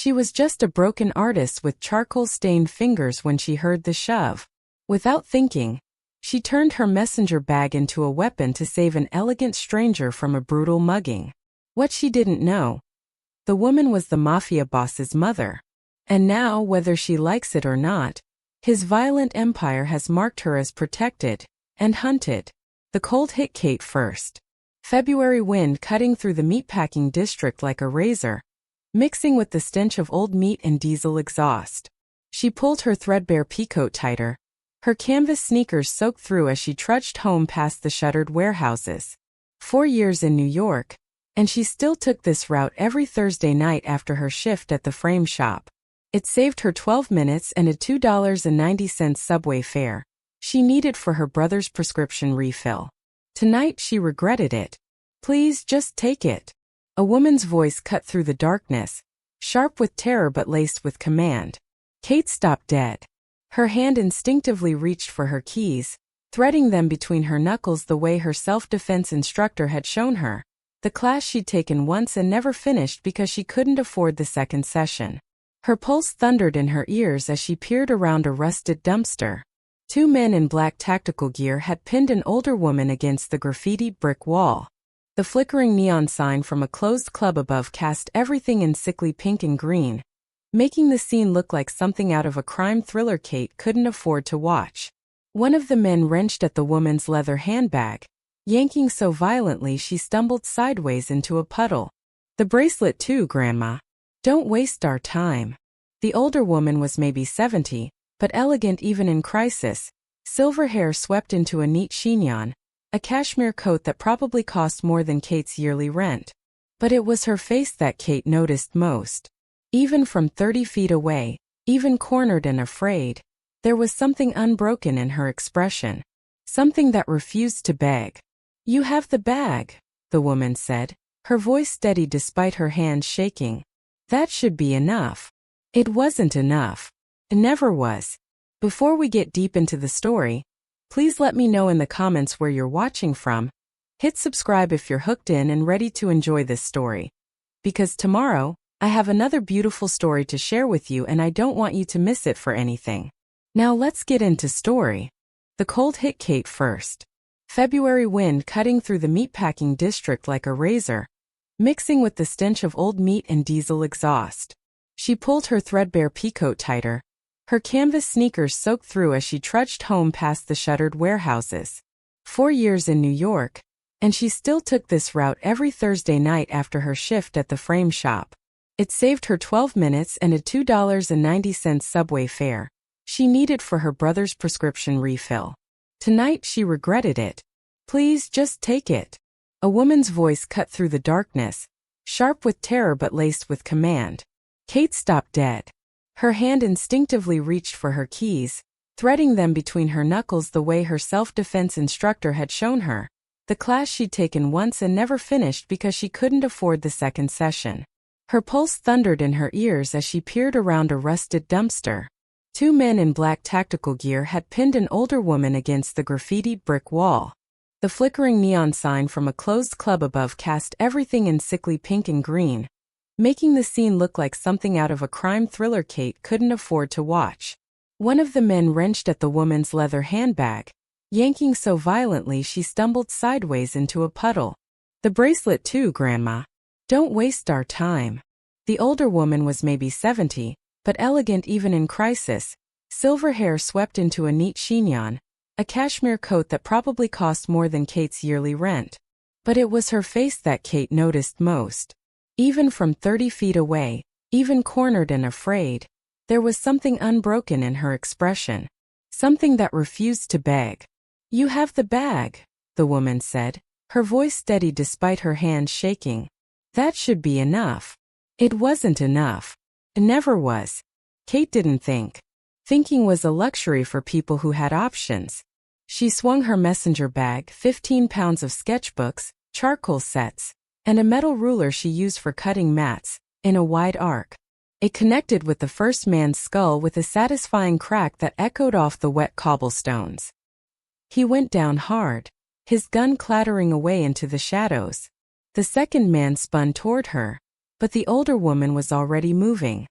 She was just a broken artist with charcoal-stained fingers when she heard the shove. Without thinking, she turned her messenger bag into a weapon to save an elegant stranger from a brutal mugging. What she didn't know, the woman was the Mafia boss's mother. And now, whether she likes it or not, his violent empire has marked her as protected and hunted. The cold hit Kate first. February wind cutting through the meatpacking district like a razor, mixing with the stench of old meat and diesel exhaust. She pulled her threadbare peacoat tighter, her canvas sneakers soaked through as she trudged home past the shuttered warehouses. 4 years in New York, and she still took this route every Thursday night after her shift at the frame shop. It saved her 12 minutes and a $2.90 subway fare she needed for her brother's prescription refill. Tonight she regretted it. "Please just take it." A woman's voice cut through the darkness, sharp with terror but laced with command. Kate stopped dead. Her hand instinctively reached for her keys, threading them between her knuckles the way her self-defense instructor had shown her. The class she'd taken once and never finished because she couldn't afford the second session. Her pulse thundered in her ears as she peered around a rusted dumpster. 2 men in black tactical gear had pinned an older woman against the graffitied brick wall. The flickering neon sign from a closed club above cast everything in sickly pink and green, making the scene look like something out of a crime thriller Kate couldn't afford to watch. One of the men wrenched at the woman's leather handbag, yanking so violently she stumbled sideways into a puddle. "The bracelet too, Grandma. Don't waste our time." The older woman was maybe 70, but elegant even in crisis. Silver hair swept into a neat chignon, a cashmere coat that probably cost more than Kate's yearly rent. But it was her face that Kate noticed most. Even from 30 feet away, even cornered and afraid, there was something unbroken in her expression. Something that refused to beg. "You have the bag," the woman said, her voice steady despite her hands shaking. "That should be enough." It wasn't enough. It never was. Before we get deep into the story, please let me know in the comments where you're watching from. Hit subscribe if you're hooked in and ready to enjoy this story. Because tomorrow, I have another beautiful story to share with you and I don't want you to miss it for anything. Now let's get into story. The cold hit Kate first. February wind cutting through the meatpacking district like a razor, mixing with the stench of old meat and diesel exhaust. She pulled her threadbare peacoat tighter, her canvas sneakers soaked through as she trudged home past the shuttered warehouses. 4 years in New York, and she still took this route every Thursday night after her shift at the frame shop. It saved her 12 minutes and a $2.90 subway fare she needed for her brother's prescription refill. Tonight she regretted it. "Please just take it." A woman's voice cut through the darkness, sharp with terror but laced with command. Kate stopped dead. Her hand instinctively reached for her keys, threading them between her knuckles the way her self-defense instructor had shown her. The class she'd taken once and never finished because she couldn't afford the second session. Her pulse thundered in her ears as she peered around a rusted dumpster. 2 men in black tactical gear had pinned an older woman against the graffitied brick wall. The flickering neon sign from a closed club above cast everything in sickly pink and green, making the scene look like something out of a crime thriller Kate couldn't afford to watch. One of the men wrenched at the woman's leather handbag, yanking so violently she stumbled sideways into a puddle. "The bracelet too, Grandma. Don't waste our time." The older woman was maybe 70, but elegant even in crisis. Silver hair swept into a neat chignon, a cashmere coat that probably cost more than Kate's yearly rent. But it was her face that Kate noticed most. Even from 30 feet away, even cornered and afraid, there was something unbroken in her expression. Something that refused to beg. "You have the bag," the woman said, her voice steady despite her hands shaking. "That should be enough." It wasn't enough. It never was. Kate didn't think. Thinking was a luxury for people who had options. She swung her messenger bag, 15 pounds of sketchbooks, charcoal sets, and a metal ruler she used for cutting mats, in a wide arc. It connected with the first man's skull with a satisfying crack that echoed off the wet cobblestones. He went down hard, his gun clattering away into the shadows. The second man spun toward her, but the older woman was already moving.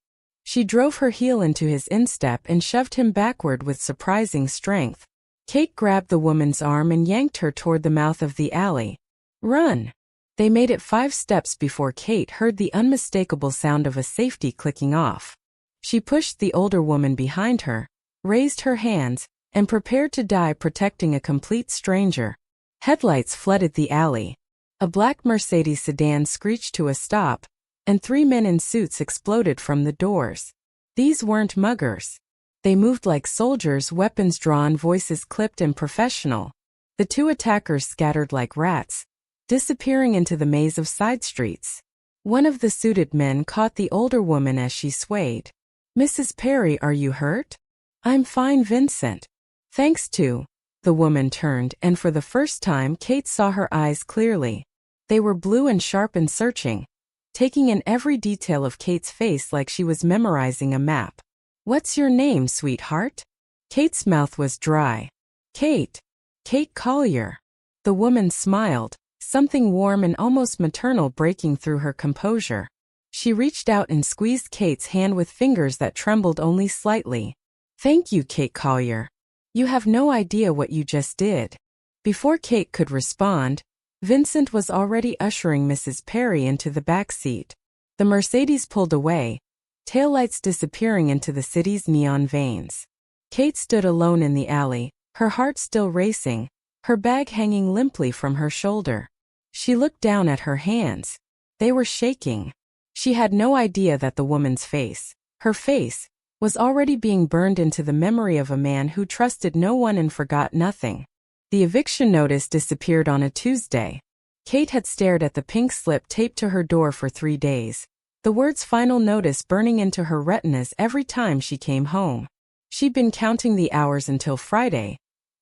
She drove her heel into his instep and shoved him backward with surprising strength. Kate grabbed the woman's arm and yanked her toward the mouth of the alley. "Run!" They made it 5 steps before Kate heard the unmistakable sound of a safety clicking off. She pushed the older woman behind her, raised her hands, and prepared to die protecting a complete stranger. Headlights flooded the alley. A black Mercedes sedan screeched to a stop, and 3 men in suits exploded from the doors. These weren't muggers. They moved like soldiers, weapons drawn, voices clipped and professional. The 2 attackers scattered like rats, disappearing into the maze of side streets. One of the suited men caught the older woman as she swayed. "Mrs. Perry, are you hurt?" "I'm fine, Vincent." "Thanks to." The woman turned, and for the first time Kate saw her eyes clearly. They were blue and sharp and searching, taking in every detail of Kate's face like she was memorizing a map. "What's your name, sweetheart?" Kate's mouth was dry. "Kate. Kate Collier." The woman smiled, something warm and almost maternal breaking through her composure. She reached out and squeezed Kate's hand with fingers that trembled only slightly. "Thank you, Kate Collier. You have no idea what you just did." Before Kate could respond, Vincent was already ushering Mrs. Perry into the back seat. The Mercedes pulled away, taillights disappearing into the city's neon veins. Kate stood alone in the alley, her heart still racing, her bag hanging limply from her shoulder. She looked down at her hands. They were shaking. She had no idea that the woman's face, her face, was already being burned into the memory of a man who trusted no one and forgot nothing. The eviction notice disappeared on a Tuesday. Kate had stared at the pink slip taped to her door for 3 days, the words "final notice" burning into her retinas every time she came home. She'd been counting the hours until Friday,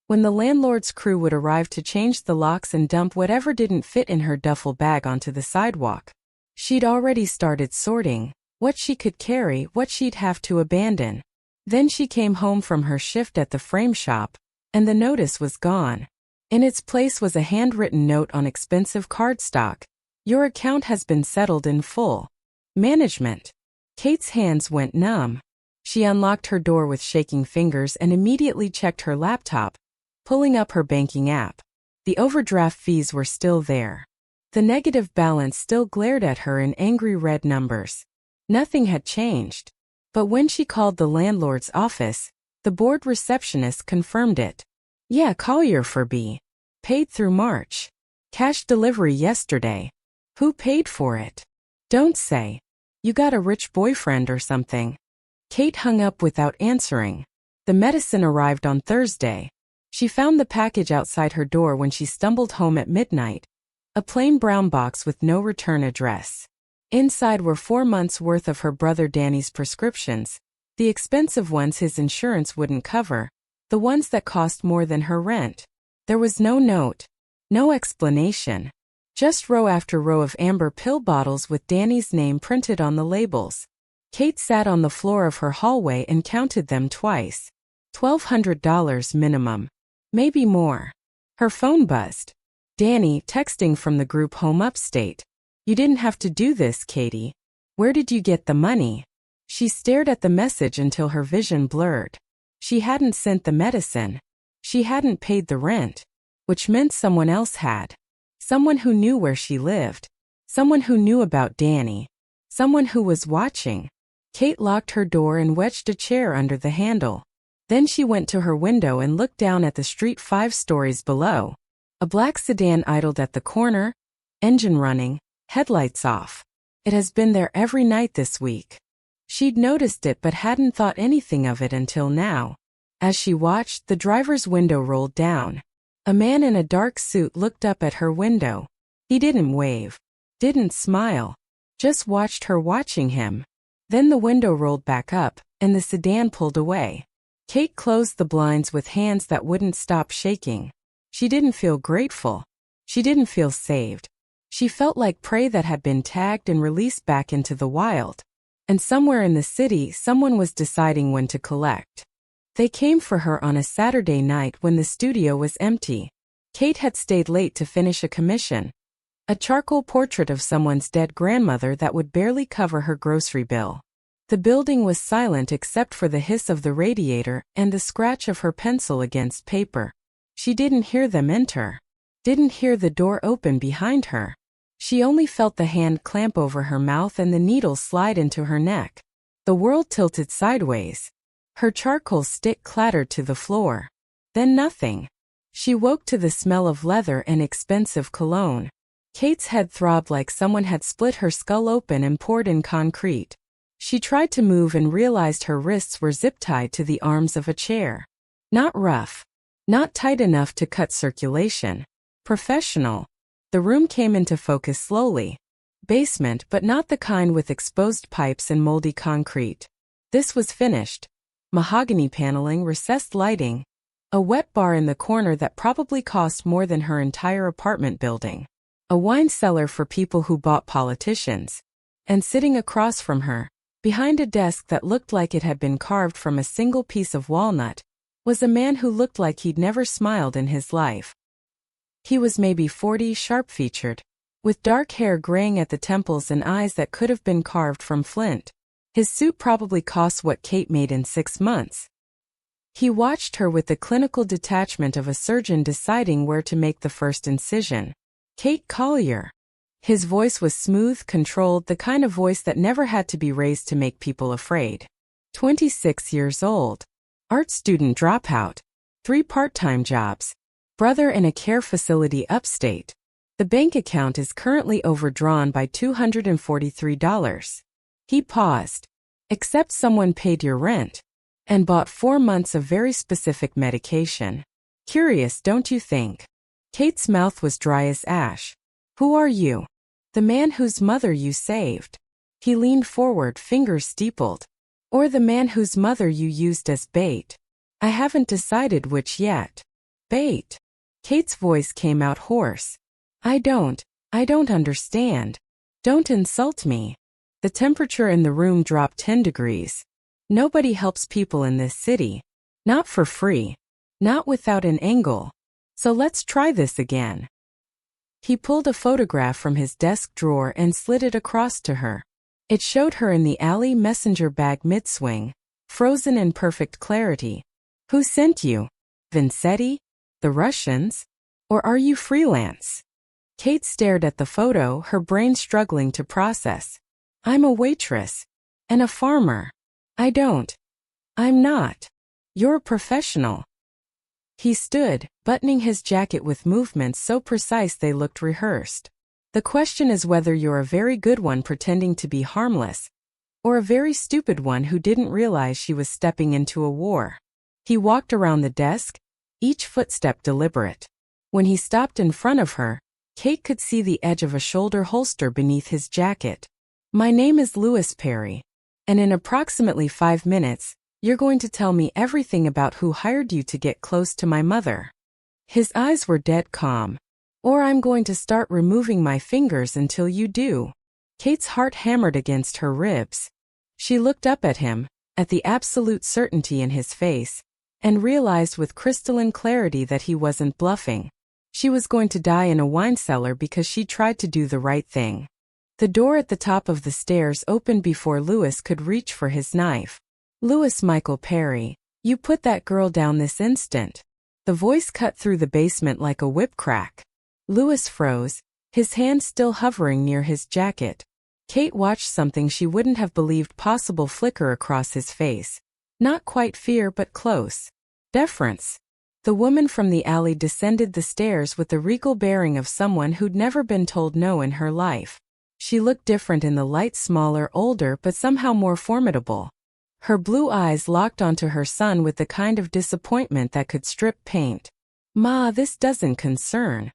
when the landlord's crew would arrive to change the locks and dump whatever didn't fit in her duffel bag onto the sidewalk. She'd already started sorting what she could carry, what she'd have to abandon. Then she came home from her shift at the frame shop, and the notice was gone. In its place was a handwritten note on expensive cardstock. "Your account has been settled in full. Management." Kate's hands went numb. She unlocked her door with shaking fingers and immediately checked her laptop, pulling up her banking app. The overdraft fees were still there. The negative balance still glared at her in angry red numbers. Nothing had changed. But when she called the landlord's office, the board receptionist confirmed it. "Yeah, Collier for B. Paid through March. Cash delivery yesterday." "Who paid for it?" "Don't say. You got a rich boyfriend or something." Kate hung up without answering. The medicine arrived on Thursday. She found the package outside her door when she stumbled home at midnight. A plain brown box with no return address. Inside were 4 months' worth of her brother Danny's prescriptions, the expensive ones his insurance wouldn't cover, the ones that cost more than her rent. There was no note, no explanation, just row after row of amber pill bottles with Danny's name printed on the labels. Kate sat on the floor of her hallway and counted them twice. $1,200 minimum. Maybe more. Her phone buzzed. Danny, texting from the group home upstate. "You didn't have to do this, Katie. Where did you get the money?" She stared at the message until her vision blurred. She hadn't sent the medicine. She hadn't paid the rent, which meant someone else had. Someone who knew where she lived. Someone who knew about Danny. Someone who was watching. Kate locked her door and wedged a chair under the handle. Then she went to her window and looked down at the street 5 stories below. A black sedan idled at the corner, engine running, headlights off. It has been there every night this week. She'd noticed it but hadn't thought anything of it until now. As she watched, the driver's window rolled down. A man in a dark suit looked up at her window. He didn't wave, didn't smile, just watched her watching him. Then the window rolled back up, and the sedan pulled away. Kate closed the blinds with hands that wouldn't stop shaking. She didn't feel grateful. She didn't feel saved. She felt like prey that had been tagged and released back into the wild. And somewhere in the city, someone was deciding when to collect. They came for her on a Saturday night when the studio was empty. Kate had stayed late to finish a commission. A charcoal portrait of someone's dead grandmother that would barely cover her grocery bill. The building was silent except for the hiss of the radiator and the scratch of her pencil against paper. She didn't hear them enter. Didn't hear the door open behind her. She only felt the hand clamp over her mouth and the needle slide into her neck. The world tilted sideways. Her charcoal stick clattered to the floor. Then nothing. She woke to the smell of leather and expensive cologne. Kate's head throbbed like someone had split her skull open and poured in concrete. She tried to move and realized her wrists were zip-tied to the arms of a chair. Not rough. Not tight enough to cut circulation. Professional. The room came into focus slowly. Basement, but not the kind with exposed pipes and moldy concrete. This was finished. Mahogany paneling, recessed lighting. A wet bar in the corner that probably cost more than her entire apartment building. A wine cellar for people who bought politicians. And sitting across from her, behind a desk that looked like it had been carved from a single piece of walnut, was a man who looked like he'd never smiled in his life. He was maybe 40, sharp-featured, with dark hair graying at the temples and eyes that could have been carved from flint. His suit probably cost what Kate made in 6 months. He watched her with the clinical detachment of a surgeon deciding where to make the first incision. Kate Collier. His voice was smooth, controlled, the kind of voice that never had to be raised to make people afraid. 26 years old. Art student dropout. 3 part-time jobs. Brother in a care facility upstate. The bank account is currently overdrawn by $243. He paused. Except someone paid your rent. And bought 4 months of very specific medication. Curious, don't you think? Kate's mouth was dry as ash. Who are you? The man whose mother you saved. He leaned forward, fingers steepled. Or the man whose mother you used as bait. I haven't decided which yet. Bait. Kate's voice came out hoarse. I don't understand. Don't insult me. The temperature in the room dropped 10 degrees. Nobody helps people in this city. Not for free. Not without an angle. So let's try this again. He pulled a photograph from his desk drawer and slid it across to her. It showed her in the alley, messenger bag mid-swing, frozen in perfect clarity. Who sent you? Vincetti? The Russians? Or are you freelance? Kate stared at the photo, her brain struggling to process. I'm a waitress. And a farmer. I'm not. You're a professional. He stood, buttoning his jacket with movements so precise they looked rehearsed. The question is whether you're a very good one pretending to be harmless, or a very stupid one who didn't realize she was stepping into a war. He walked around the desk, each footstep deliberate. When he stopped in front of her, Kate could see the edge of a shoulder holster beneath his jacket. My name is Louis Perry. And in approximately 5 minutes, you're going to tell me everything about who hired you to get close to my mother. His eyes were dead calm. Or I'm going to start removing my fingers until you do. Kate's heart hammered against her ribs. She looked up at him, at the absolute certainty in his face, and realized with crystalline clarity that he wasn't bluffing. She was going to die in a wine cellar because she tried to do the right thing. The door at the top of the stairs opened before Louis could reach for his knife. Louis Michael Perry, you put that girl down this instant. The voice cut through the basement like a whip crack. Louis froze, his hand still hovering near his jacket. Kate watched something she wouldn't have believed possible flicker across his face. Not quite fear but close. Deference. The woman from the alley descended the stairs with the regal bearing of someone who'd never been told no in her life. She looked different in the light, smaller, older, but somehow more formidable. Her blue eyes locked onto her son with the kind of disappointment that could strip paint. Ma, this doesn't concern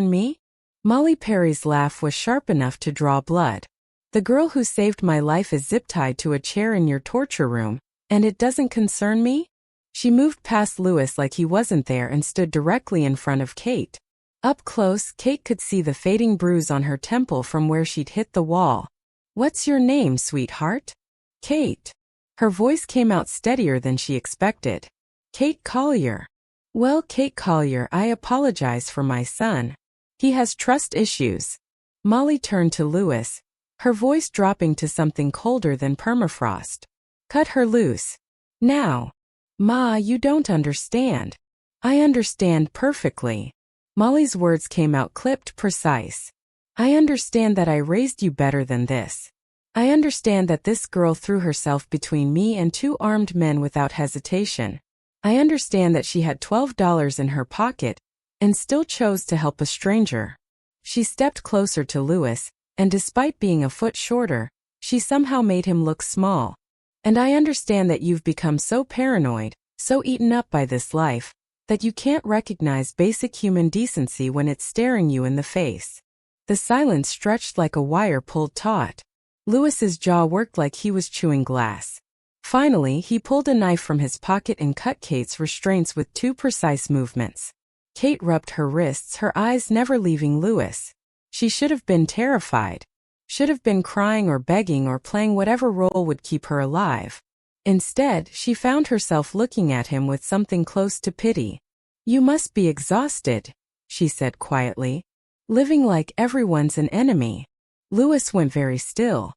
me? Molly Perry's laugh was sharp enough to draw blood. The girl who saved my life is zip-tied to a chair in your torture room, and it doesn't concern me? She moved past Louis like he wasn't there and stood directly in front of Kate. Up close, Kate could see the fading bruise on her temple from where she'd hit the wall. What's your name, sweetheart? Kate. Her voice came out steadier than she expected. Kate Collier. Well, Kate Collier, I apologize for my son. He has trust issues. Molly turned to Louis. her voice dropping to something colder than permafrost. Cut her loose. Now. Ma, you don't understand. I understand perfectly. Molly's words came out clipped precise. I understand that I raised you better than this. I understand that this girl threw herself between me and two armed men without hesitation. I understand that she had $12 in her pocket and still chose to help a stranger. She stepped closer to Louis, and despite being a foot shorter, she somehow made him look small. And I understand that you've become so paranoid, so eaten up by this life, that you can't recognize basic human decency when it's staring you in the face. The silence stretched like a wire pulled taut. Louis's jaw worked like he was chewing glass. Finally, he pulled a knife from his pocket and cut Kate's restraints with two precise movements. Kate rubbed her wrists, her eyes never leaving Louis. She should have been terrified. Should have been crying or begging or playing whatever role would keep her alive. Instead, she found herself looking at him with something close to pity. You must be exhausted, she said quietly. Living like everyone's an enemy. Louis went very still.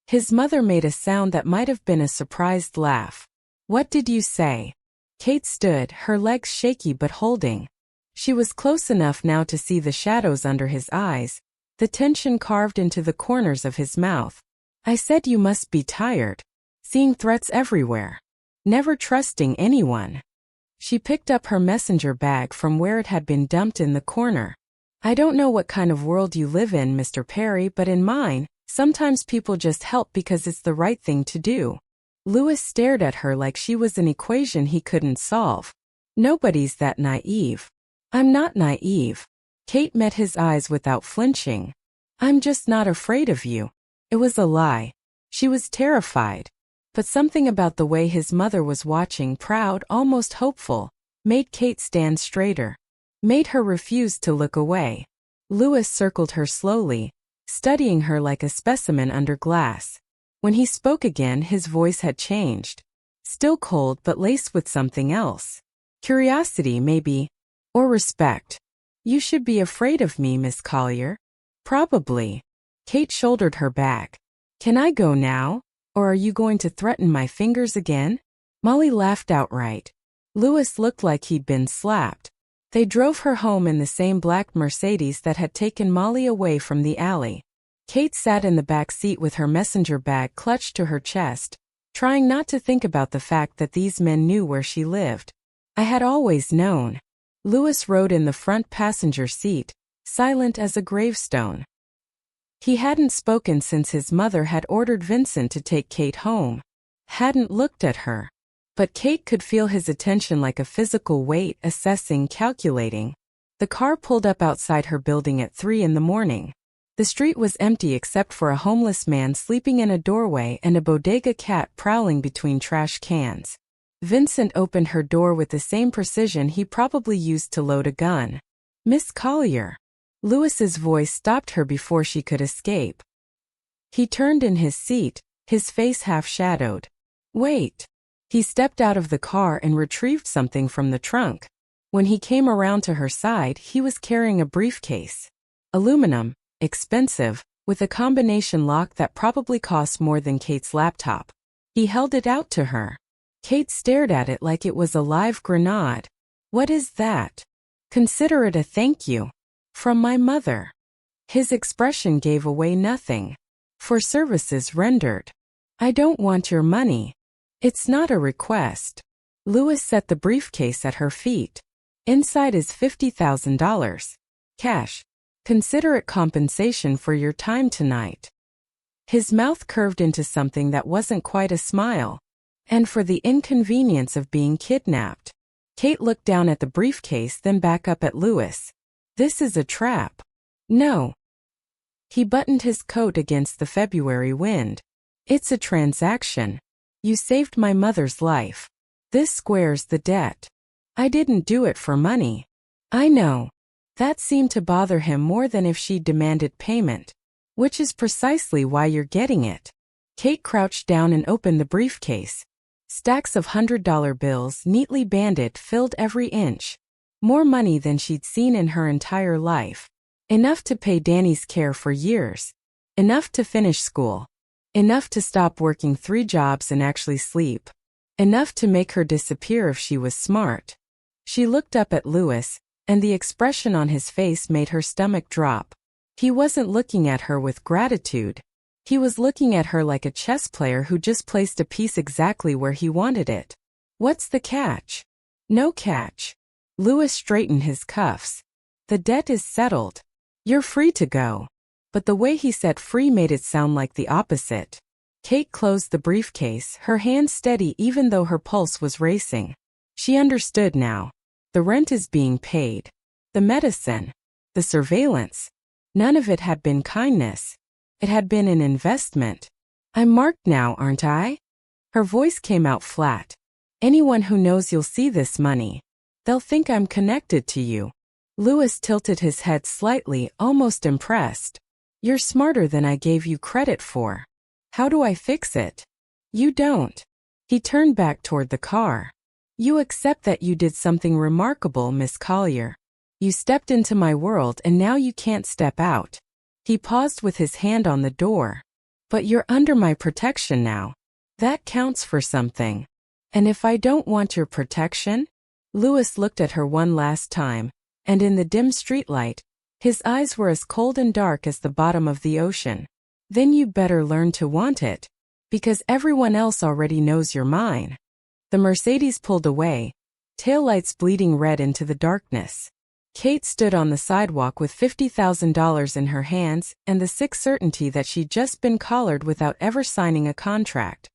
His mother made a sound that might have been a surprised laugh. What did you say? Kate stood, her legs shaky but holding. She was close enough now to see the shadows under his eyes, the tension carved into the corners of his mouth. I said you must be tired. Seeing threats everywhere. Never trusting anyone. She picked up her messenger bag from where it had been dumped in the corner. I don't know what kind of world you live in, Mr. Perry, but in mine, sometimes people just help because it's the right thing to do. Louis stared at her like she was an equation he couldn't solve. Nobody's that naive. I'm not naive. Kate met his eyes without flinching. I'm just not afraid of you. It was a lie. She was terrified. But something about the way his mother was watching, proud, almost hopeful, made Kate stand straighter. Made her refuse to look away. Louis circled her slowly, studying her like a specimen under glass. When he spoke again, his voice had changed. Still cold but laced with something else. Curiosity, maybe. Or respect. You should be afraid of me, Miss Collier. Probably. Kate shouldered her back. Can I go now? Or are you going to threaten my fingers again? Molly laughed outright. Louis looked like he'd been slapped. They drove her home in the same black Mercedes that had taken Molly away from the alley. Kate sat in the back seat with her messenger bag clutched to her chest, trying not to think about the fact that these men knew where she lived. I had always known. Louis rode in the front passenger seat, silent as a gravestone. He hadn't spoken since his mother had ordered Vincent to take Kate home. Hadn't looked at her. But Kate could feel his attention like a physical weight, assessing, calculating. The car pulled up outside her building at 3 in the morning. The street was empty except for a homeless man sleeping in a doorway and a bodega cat prowling between trash cans. Vincent opened her door with the same precision he probably used to load a gun. Miss Collier. Louis's voice stopped her before she could escape. He turned in his seat, his face half-shadowed. Wait. He stepped out of the car and retrieved something from the trunk. When he came around to her side, he was carrying a briefcase. Aluminum, expensive, with a combination lock that probably cost more than Kate's laptop. He held it out to her. Kate stared at it like it was a live grenade. What is that? Consider it a thank you. From my mother. His expression gave away nothing. For services rendered. I don't want your money. It's not a request. Louis set the briefcase at her feet. Inside is $50,000. Cash. Consider it compensation for your time tonight. His mouth curved into something that wasn't quite a smile. And for the inconvenience of being kidnapped. Kate looked down at the briefcase, then back up at Louis. This is a trap. No. He buttoned his coat against the February wind. It's a transaction. You saved my mother's life. This squares the debt. I didn't do it for money. I know. That seemed to bother him more than if she'd demanded payment. Which is precisely why you're getting it. Kate crouched down and opened the briefcase. Stacks of $100 bills, neatly banded, filled every inch. More money than she'd seen in her entire life. Enough to pay Danny's care for years. Enough to finish school. Enough to stop working 3 jobs and actually sleep. Enough to make her disappear if she was smart. She looked up at Louis, and the expression on his face made her stomach drop. He wasn't looking at her with gratitude. He was looking at her like a chess player who just placed a piece exactly where he wanted it. What's the catch? No catch. Louis straightened his cuffs. The debt is settled. You're free to go. But the way he said free made it sound like the opposite. Kate closed the briefcase, her hand steady even though her pulse was racing. She understood now. The rent is being paid. The medicine. The surveillance. None of it had been kindness. It had been an investment. I'm marked now, aren't I? Her voice came out flat. Anyone who knows you'll see this money. They'll think I'm connected to you. Louis tilted his head slightly, almost impressed. You're smarter than I gave you credit for. How do I fix it? You don't. He turned back toward the car. You accept that you did something remarkable, Miss Collier. You stepped into my world and now you can't step out. He paused with his hand on the door. But you're under my protection now. That counts for something. And if I don't want your protection? Louis looked at her one last time, and in the dim streetlight, his eyes were as cold and dark as the bottom of the ocean. Then you better learn to want it. Because everyone else already knows you're mine. The Mercedes pulled away, taillights bleeding red into the darkness. Kate stood on the sidewalk with $50,000 in her hands and the sick certainty that she'd just been collared without ever signing a contract.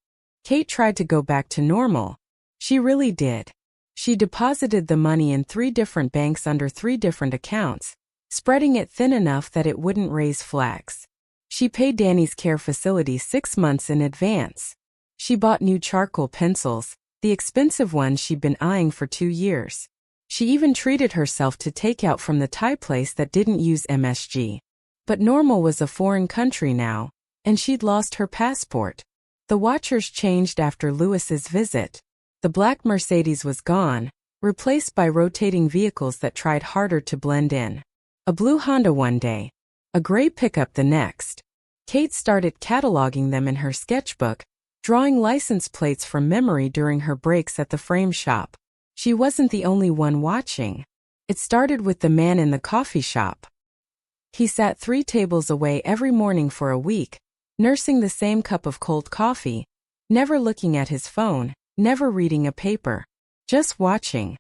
Kate tried to go back to normal. She really did. She deposited the money in 3 different banks under 3 different accounts, spreading it thin enough that it wouldn't raise flags. She paid Danny's care facility 6 months in advance. She bought new charcoal pencils, the expensive ones she'd been eyeing for 2 years. She even treated herself to takeout from the Thai place that didn't use MSG. But Normal was a foreign country now, and she'd lost her passport. The watchers changed after Louis's visit. The black Mercedes was gone, replaced by rotating vehicles that tried harder to blend in. A blue Honda one day, a gray pickup the next. Kate started cataloging them in her sketchbook, drawing license plates from memory during her breaks at the frame shop. She wasn't the only one watching. It started with the man in the coffee shop. He sat 3 tables away every morning for a week, nursing the same cup of cold coffee, never looking at his phone, never reading a paper, just watching.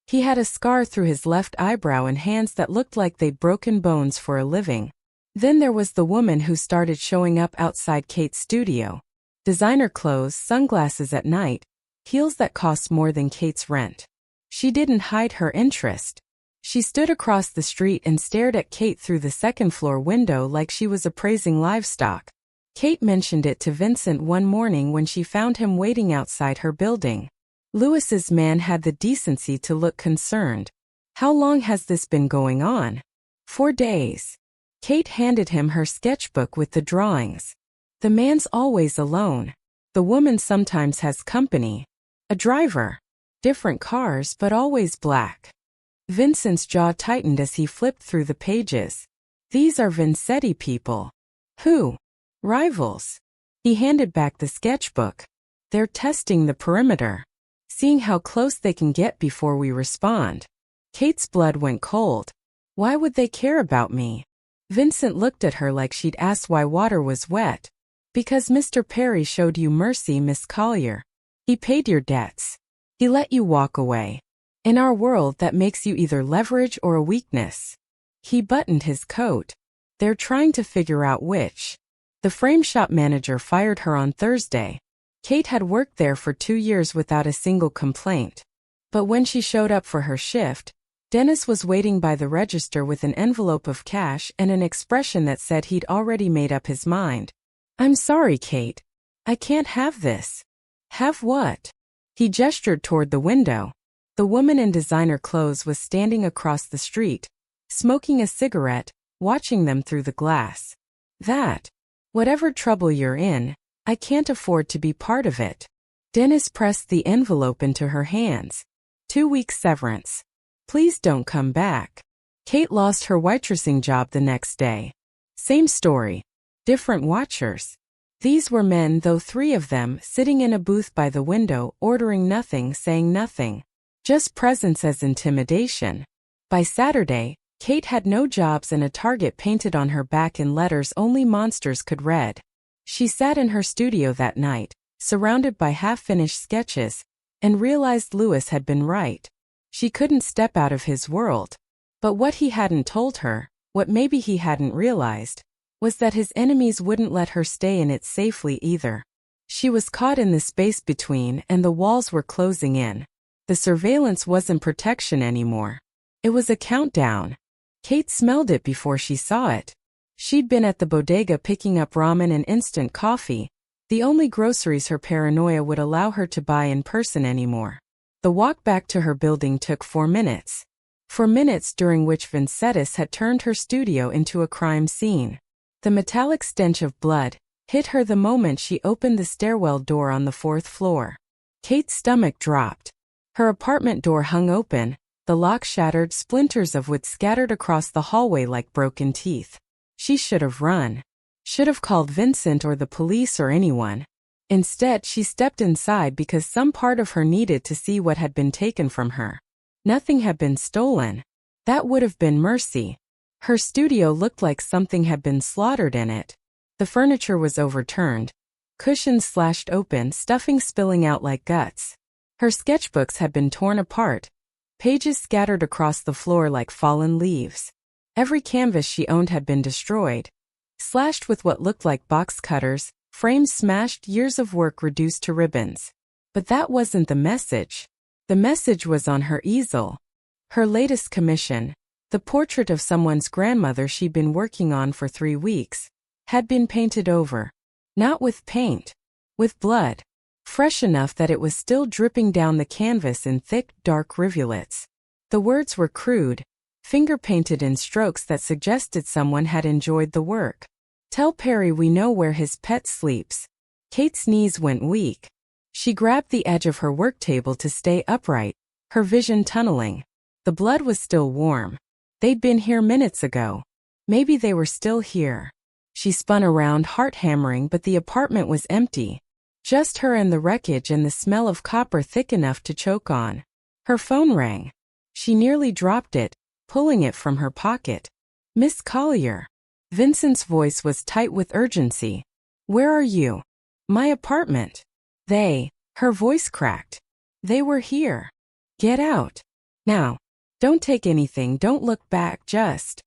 He had a scar through his left eyebrow and hands that looked like they'd broken bones for a living. Then there was the woman who started showing up outside Kate's studio. Designer clothes, sunglasses at night, heels that cost more than Kate's rent. She didn't hide her interest. She stood across the street and stared at Kate through the second-floor window like she was appraising livestock. Kate mentioned it to Vincent one morning when she found him waiting outside her building. Louis's man had the decency to look concerned. How long has this been going on? 4 days. Kate handed him her sketchbook with the drawings. The man's always alone. The woman sometimes has company. A driver. Different cars but always black. Vincent's jaw tightened as he flipped through the pages. These are Vincetti people. Who? Rivals. He handed back the sketchbook. They're testing the perimeter. Seeing how close they can get before we respond. Kate's blood went cold. Why would they care about me? Vincent looked at her like she'd asked why water was wet. Because Mr. Perry showed you mercy, Miss Collier. He paid your debts. He let you walk away. In our world, that makes you either leverage or a weakness. He buttoned his coat. They're trying to figure out which. The frame shop manager fired her on Thursday. Kate had worked there for 2 years without a single complaint. But when she showed up for her shift, Dennis was waiting by the register with an envelope of cash and an expression that said he'd already made up his mind. I'm sorry, Kate. I can't have this. Have what? He gestured toward the window. The woman in designer clothes was standing across the street, smoking a cigarette, watching them through the glass. That. Whatever trouble you're in, I can't afford to be part of it. Dennis pressed the envelope into her hands. 2 weeks severance. Please don't come back. Kate lost her waitressing job the next day. Same story. different watchers. These were men, though 3 of them, sitting in a booth by the window, ordering nothing, saying nothing. Just presence as intimidation. By Saturday, Kate had no jobs and a target painted on her back in letters only monsters could read. She sat in her studio that night, surrounded by half-finished sketches, and realized Louis had been right. She couldn't step out of his world. But what he hadn't told her, what maybe he hadn't realized, was that his enemies wouldn't let her stay in it safely either. She was caught in the space between, and the walls were closing in. The surveillance wasn't protection anymore. It was a countdown. Kate smelled it before she saw it. She'd been at the bodega picking up ramen and instant coffee, the only groceries her paranoia would allow her to buy in person anymore. The walk back to her building took 4 minutes. 4 minutes during which Vincentis had turned her studio into a crime scene. The metallic stench of blood hit her the moment she opened the stairwell door on the 4th floor. Kate's stomach dropped. Her apartment door hung open, the lock shattered, splinters of wood scattered across the hallway like broken teeth. She should have run. Should have called Vincent or the police or anyone. Instead, she stepped inside because some part of her needed to see what had been taken from her. Nothing had been stolen. That would have been mercy. Her studio looked like something had been slaughtered in it. The furniture was overturned, cushions slashed open, stuffing spilling out like guts. Her sketchbooks had been torn apart, pages scattered across the floor like fallen leaves. Every canvas she owned had been destroyed, slashed with what looked like box cutters, frames smashed, years of work reduced to ribbons. But that wasn't the message. The message was on her easel. Her latest commission, the portrait of someone's grandmother she'd been working on for 3 weeks, had been painted over. Not with paint, with blood. Fresh enough that it was still dripping down the canvas in thick, dark rivulets. The words were crude, finger-painted in strokes that suggested someone had enjoyed the work. "Tell Perry we know where his pet sleeps." Kate's knees went weak. She grabbed the edge of her work table to stay upright, her vision tunneling. The blood was still warm. They'd been here minutes ago. Maybe they were still here. She spun around, heart hammering, but the apartment was empty. Just her and the wreckage and the smell of copper thick enough to choke on. Her phone rang. She nearly dropped it, pulling it from her pocket. "Miss Collier." Vincent's voice was tight with urgency. "Where are you?" "My apartment." Her voice cracked. "They were here. Get out. Now. Don't take anything, don't look back, just."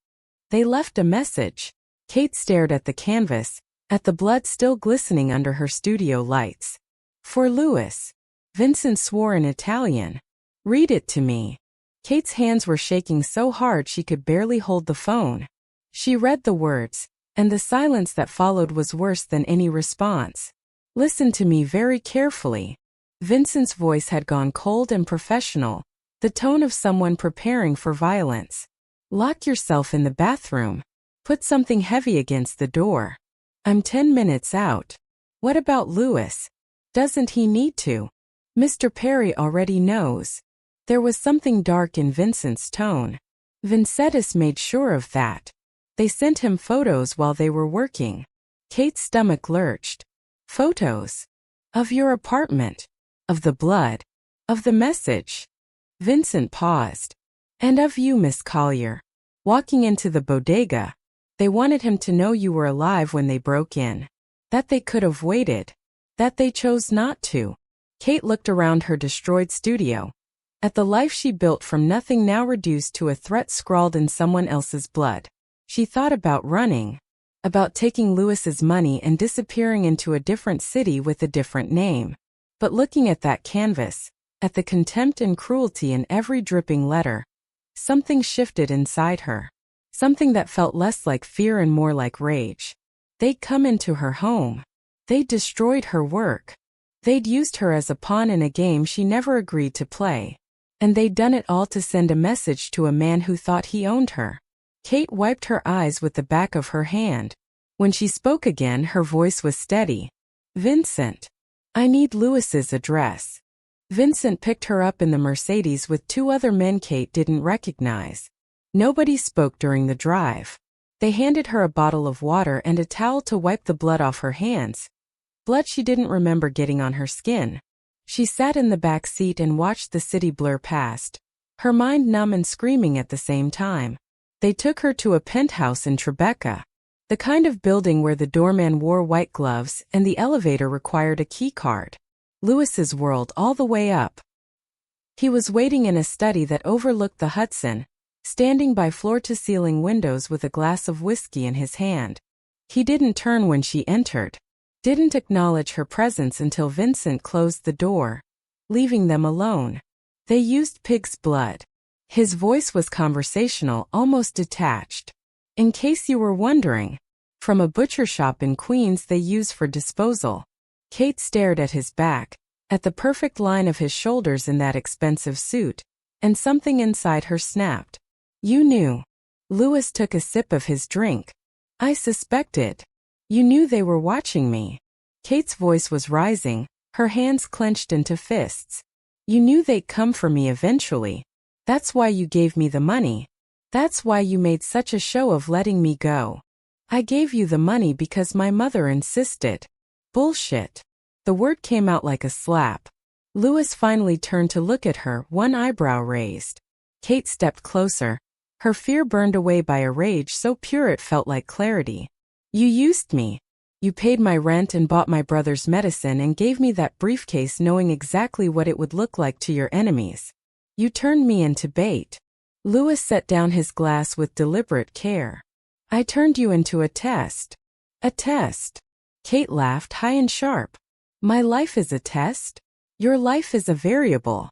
"They left a message." Kate stared at the canvas, at the blood still glistening under her studio lights. "For Louis." Vincent swore in Italian. "Read it to me." Kate's hands were shaking so hard she could barely hold the phone. She read the words, and the silence that followed was worse than any response. "Listen to me very carefully." Vincent's voice had gone cold and professional, the tone of someone preparing for violence. "Lock yourself in the bathroom. Put something heavy against the door. I'm 10 minutes out." "What about Louis? Doesn't he need to?" "Mr. Perry already knows." There was something dark in Vincent's tone. Vincentis made sure of that. They sent him photos while they were working. Kate's stomach lurched. "Photos? Of your apartment? Of the blood? Of the message?" Vincent paused. "And of you, Miss Collier. Walking into the bodega. They wanted him to know you were alive when they broke in. That they could have waited. That they chose not to." Kate looked around her destroyed studio. At the life she built from nothing now reduced to a threat scrawled in someone else's blood. She thought about running. About taking Louis's money and disappearing into a different city with a different name. But looking at that canvas, at the contempt and cruelty in every dripping letter, something shifted inside her. Something that felt less like fear and more like rage. They'd come into her home. They'd destroyed her work. They'd used her as a pawn in a game she never agreed to play. And they'd done it all to send a message to a man who thought he owned her. Kate wiped her eyes with the back of her hand. When she spoke again, her voice was steady. "Vincent. I need Louis's address." Vincent picked her up in the Mercedes with 2 other men Kate didn't recognize. Nobody spoke during the drive. They handed her a bottle of water and a towel to wipe the blood off her hands. Blood she didn't remember getting on her skin. She sat in the back seat and watched the city blur past, her mind numb and screaming at the same time. They took her to a penthouse in Tribeca, the kind of building where the doorman wore white gloves and the elevator required a key card. Lewis's world all the way up. He was waiting in a study that overlooked the Hudson, standing by floor-to-ceiling windows with a glass of whiskey in his hand. He didn't turn when she entered, didn't acknowledge her presence until Vincent closed the door, leaving them alone. They used pig's blood. His voice was conversational, almost detached. In case you were wondering, from a butcher shop in Queens they use for disposal. Kate stared at his back, at the perfect line of his shoulders in that expensive suit, and something inside her snapped. You knew. Lewis took a sip of his drink. I suspected. You knew they were watching me. Kate's voice was rising, her hands clenched into fists. You knew they'd come for me eventually. That's why you gave me the money. That's why you made such a show of letting me go. I gave you the money because my mother insisted. Bullshit. The word came out like a slap. Lewis finally turned to look at her, one eyebrow raised. Kate stepped closer, her fear burned away by a rage so pure it felt like clarity. You used me. You paid my rent and bought my brother's medicine and gave me that briefcase knowing exactly what it would look like to your enemies. You turned me into bait. Lewis set down his glass with deliberate care. I turned you into a test. A test. Kate laughed high and sharp. My life is a test? Your life is a variable.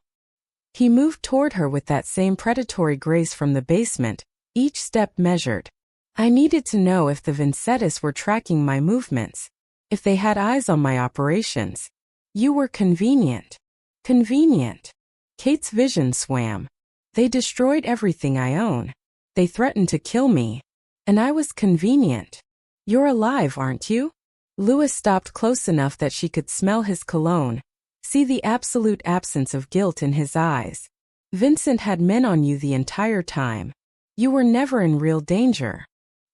He moved toward her with that same predatory grace from the basement, each step measured. I needed to know if the Vincettis were tracking my movements, if they had eyes on my operations. You were convenient. Convenient. Kate's vision swam. They destroyed everything I own. They threatened to kill me. And I was convenient. You're alive, aren't you? Lewis stopped close enough that she could smell his cologne, see the absolute absence of guilt in his eyes. Vincent had men on you the entire time. You were never in real danger.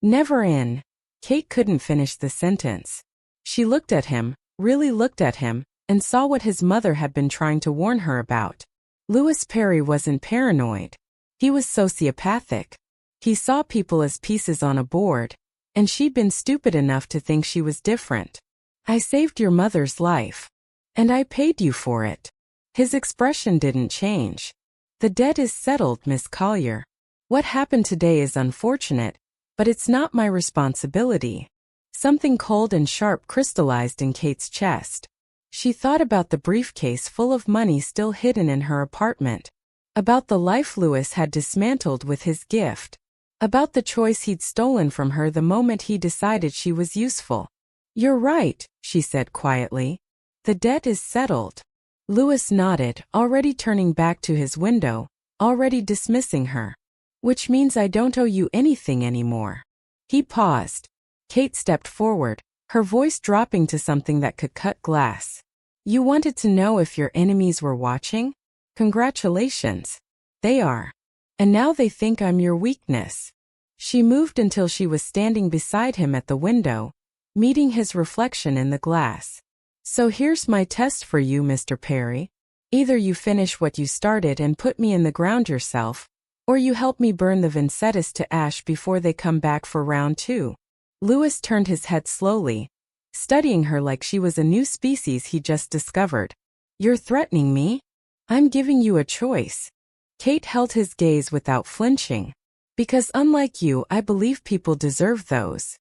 Never in. Kate couldn't finish the sentence. She looked at him, really looked at him, and saw what his mother had been trying to warn her about. Lewis Perry wasn't paranoid. He was sociopathic. He saw people as pieces on a board, and she'd been stupid enough to think she was different. I saved your mother's life. And I paid you for it. His expression didn't change. The debt is settled, Miss Collier. What happened today is unfortunate, but it's not my responsibility. Something cold and sharp crystallized in Kate's chest. She thought about the briefcase full of money still hidden in her apartment. About the life Lewis had dismantled with his gift. About the choice he'd stolen from her the moment he decided she was useful. You're right, she said quietly. The debt is settled. Lewis nodded, already turning back to his window, already dismissing her. Which means I don't owe you anything anymore. He paused. Kate stepped forward, her voice dropping to something that could cut glass. You wanted to know if your enemies were watching? Congratulations. They are. And now they think I'm your weakness. She moved until she was standing beside him at the window, meeting his reflection in the glass. So here's my test for you, Mr. Perry. Either you finish what you started and put me in the ground yourself, or you help me burn the Vincettis to ash before they come back for round 2. Lewis turned his head slowly, studying her like she was a new species he just discovered. You're threatening me? I'm giving you a choice. Kate held his gaze without flinching. Because unlike you, I believe people deserve those.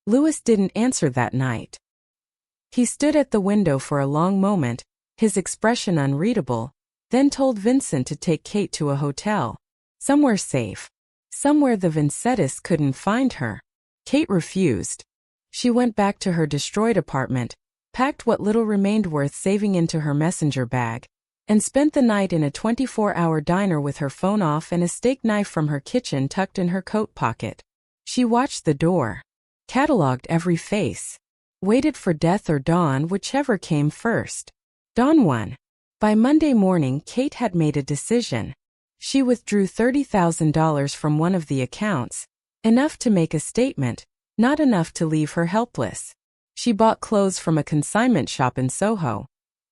Lewis didn't answer that night. He stood at the window for a long moment, his expression unreadable, then told Vincent to take Kate to a hotel. Somewhere safe. Somewhere the Vincettis couldn't find her. Kate refused. She went back to her destroyed apartment, packed what little remained worth saving into her messenger bag, and spent the night in a 24-hour diner with her phone off and a steak knife from her kitchen tucked in her coat pocket. She watched the door, catalogued every face, waited for death or dawn, whichever came first. Dawn won. By Monday morning, Kate had made a decision. She withdrew $30,000 from one of the accounts, Enough to make a statement, not enough to leave her helpless. She bought clothes from a consignment shop in Soho.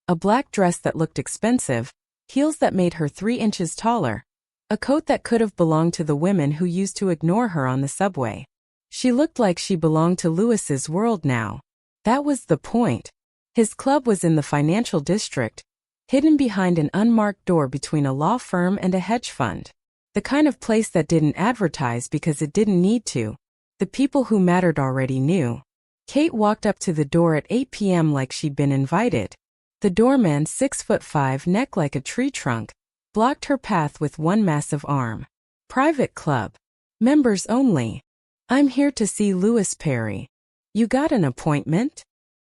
A black dress that looked expensive, heels that made her 3 inches taller, a coat that could have belonged to the women who used to ignore her on the subway. She looked like she belonged to Lewis's world now. That was the point. His club was in the financial district, hidden behind an unmarked door between a law firm and a hedge fund. The kind of place that didn't advertise because it didn't need to. The people who mattered already knew. Kate walked up to the door at 8 p.m. like she'd been invited. The doorman, 6'5", neck like a tree trunk, blocked her path with one massive arm. Private club. Members only. I'm here to see Lewis Perry. You got an appointment?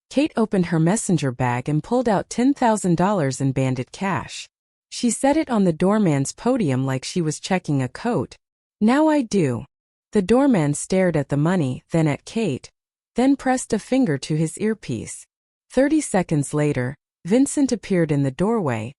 Kate opened her messenger bag and pulled out $10,000 in banded cash. She set it on the doorman's podium like she was checking a coat. Now I do. The doorman stared at the money, then at Kate, then pressed a finger to his earpiece. 30 seconds later, Vincent appeared in the doorway,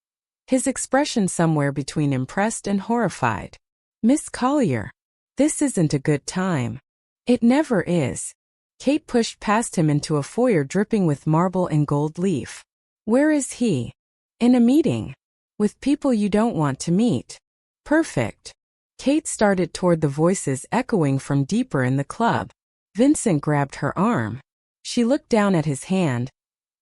his expression somewhere between impressed and horrified. Miss Collier. This isn't a good time. It never is. Kate pushed past him into a foyer dripping with marble and gold leaf. Where is he? In a meeting. With people you don't want to meet. Perfect. Kate started toward the voices echoing from deeper in the club. Vincent grabbed her arm. She looked down at his hand,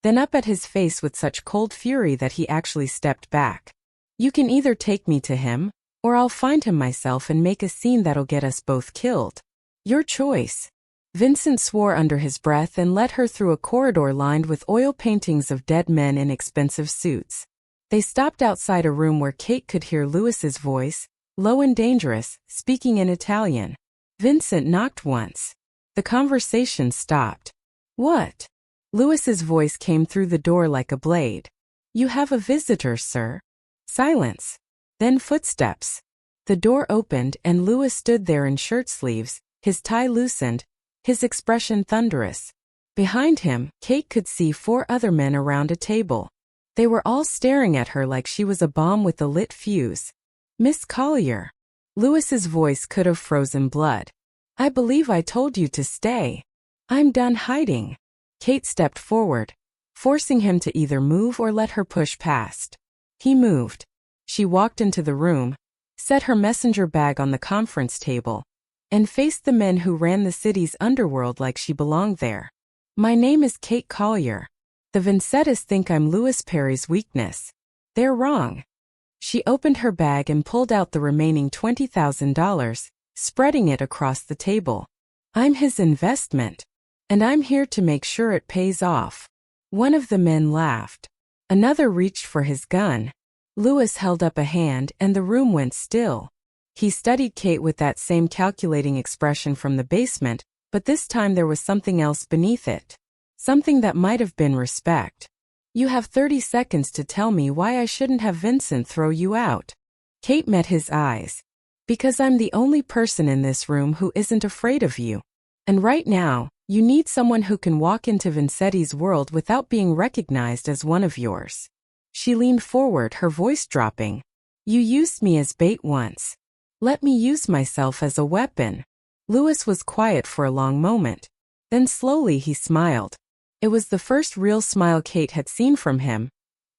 then up at his face with such cold fury that he actually stepped back. You can either take me to him, or I'll find him myself and make a scene that'll get us both killed. Your choice. Vincent swore under his breath and led her through a corridor lined with oil paintings of dead men in expensive suits. They stopped outside a room where Kate could hear Lewis's voice, low and dangerous, speaking in Italian. Vincent knocked once. The conversation stopped. What? Lewis's voice came through the door like a blade. You have a visitor, sir. Silence. Then footsteps. The door opened and Lewis stood there in shirt sleeves, his tie loosened, his expression thunderous. Behind him, Kate could see 4 other men around a table. They were all staring at her like she was a bomb with a lit fuse. Miss Collier. Lewis's voice could have frozen blood. I believe I told you to stay. I'm done hiding. Kate stepped forward, forcing him to either move or let her push past. He moved. She walked into the room, set her messenger bag on the conference table, and faced the men who ran the city's underworld like she belonged there. My name is Kate Collier. The Vincettas think I'm Lewis Perry's weakness. They're wrong. She opened her bag and pulled out the remaining $20,000, spreading it across the table. I'm his investment, and I'm here to make sure it pays off. One of the men laughed. Another reached for his gun. Lewis held up a hand and the room went still. He studied Kate with that same calculating expression from the basement, but this time there was something else beneath it. Something that might have been respect. You have 30 seconds to tell me why I shouldn't have Vincent throw you out. Kate met his eyes. Because I'm the only person in this room who isn't afraid of you. And right now, you need someone who can walk into Vincetti's world without being recognized as one of yours. She leaned forward, her voice dropping. You used me as bait once. Let me use myself as a weapon. Lewis was quiet for a long moment. Then slowly he smiled. It was the first real smile Kate had seen from him,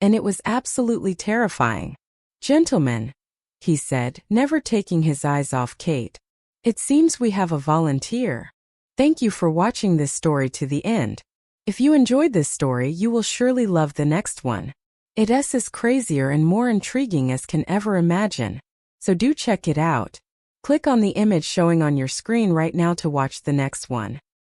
and it was absolutely terrifying. Gentlemen, he said, never taking his eyes off Kate. It seems we have a volunteer. Thank you for watching this story to the end. If you enjoyed this story, you will surely love the next one. It is as crazier and more intriguing as can ever imagine. So do check it out. Click on the image showing on your screen right now to watch the next one.